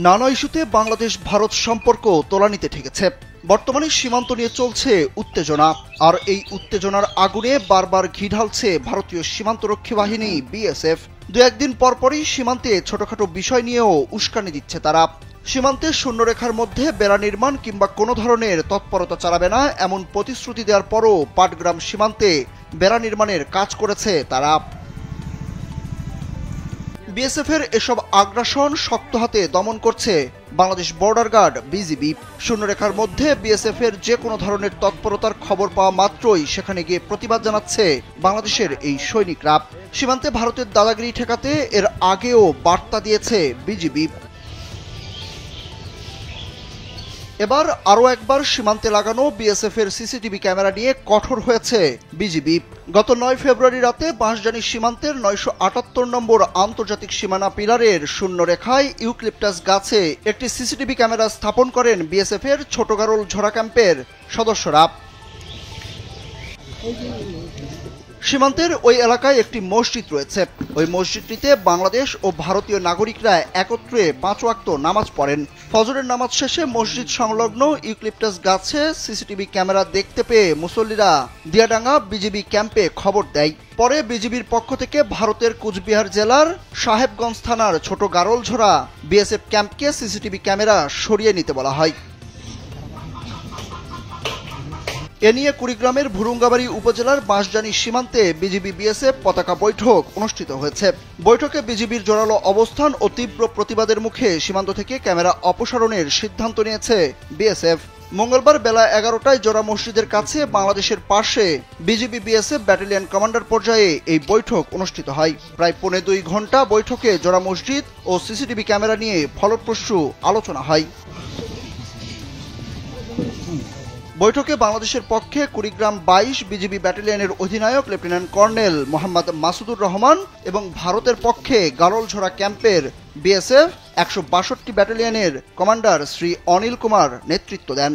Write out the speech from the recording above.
নানা ইস্যুতে বাংলাদেশ ভারত সম্পর্ক তলানিতে ঠেকেছে। বর্তমানে সীমান্ত নিয়ে চলছে উত্তেজনা, আর এই উত্তেজনার আগুনে বারবার ঘি ঢালছে ভারতীয় সীমান্তরক্ষী বাহিনী বিএসএফ। দু একদিন পরপরই সীমান্তে ছোটখাটো বিষয় নিয়েও উস্কানি দিচ্ছে তারা। সীমান্তে শূন্যরেখার মধ্যে বেড়া নির্মাণ কিংবা কোনো ধরনের তৎপরতা চালাবে না এমন প্রতিশ্রুতি দেওয়ার পরও পাটগ্রাম সীমান্তে বেড়া নির্মাণের কাজ করেছে তারা। বিএসএফের এসব আগ্রাসন শক্ত হাতে দমন করছে বাংলাদেশ বর্ডার গার্ড বিজিবি। শূন্যরেখার মধ্যে বিএসএফের যে কোনো ধরনের তৎপরতার খবর পাওয়া মাত্রই সেখানে গিয়ে প্রতিবাদ জানাচ্ছে বাংলাদেশের এই সৈনিকরা। সীমান্তে ভারতের দাদাগিরি ঠেকাতে এর আগেও বার্তা দিয়েছে বিজিবি। এবার আরও একবার সীমান্তে লাগানো বিএসএফের সিসিটিভি ক্যামেরা নিয়ে কঠোর হয়েছে বিজিবি। গত ৯ ফেব্রুয়ারি রাতে বাঁশজানি সীমান্তের ৯৭৮ নম্বর আন্তর্জাতিক সীমানা পিলারের শূন্যরেখায় ইউক্লিপটাস গাছে একটি সিসিটিভি ক্যামেরা স্থাপন করেন বিএসএফের ছোট গারল ঝোড়া ক্যাম্পের সদস্যরা। সীমান্তের ওই এলাকায় একটি মসজিদ রয়েছে। ওই মসজিদটিতে বাংলাদেশ ও ভারতীয় নাগরিকরা একত্রে ৫ ওয়াক্ত নামাজ পড়েন। ফজরের নামাজ শেষে মসজিদ সংলগ্ন ইউক্লিপটাস গাছে সিসিটিভি ক্যামেরা দেখতে পেয়ে মুসল্লিরা দিয়াডাঙ্গা বিজিবি ক্যাম্পে খবর দেয়। পরে বিজিবির পক্ষ থেকে ভারতের কুচবিহার জেলার সাহেবগঞ্জ থানার ছোট গারলঝোড়া বিএসএফ ক্যাম্পকে সিসিটিভি ক্যামেরা সরিয়ে নিতে বলা হয়। এ নিয়ে কুড়িগ্রামের ভুরুঙ্গাবাড়ি উপজেলার বাঁশজানি সীমান্তে বিজিবি বিএসএফ পতাকা বৈঠক অনুষ্ঠিত হয়েছে। বৈঠকে বিজিবির জোরালো অবস্থান ও তীব্র প্রতিবাদের মুখে সীমান্ত থেকে ক্যামেরা অপসারণের সিদ্ধান্ত নিয়েছে বিএসএফ। মঙ্গলবার বেলা ১১টায় জোড়া মসজিদের কাছে বাংলাদেশের পাশে বিজিবি বিএসএফ ব্যাটালিয়ন কমান্ডার পর্যায়ে এই বৈঠক অনুষ্ঠিত হয়। প্রায় ২.৫ ঘণ্টা বৈঠকে জোড়া মসজিদ ও সিসিটিভি ক্যামেরা নিয়ে ফলপ্রসূ আলোচনা হয়। বৈঠকে বাংলাদেশের পক্ষে কুড়িগ্রাম ২২ বিজিবি ব্যাটালিয়নের অধিনায়ক লেফটেন্যান্ট কর্নেল মোহাম্মদ মাসুদুর রহমান এবং ভারতের পক্ষে গারলঝোড়া ক্যাম্পের বিএসএফ ১৬২ ব্যাটালিয়নের কমান্ডার শ্রী অনিল কুমার নেতৃত্ব দেন।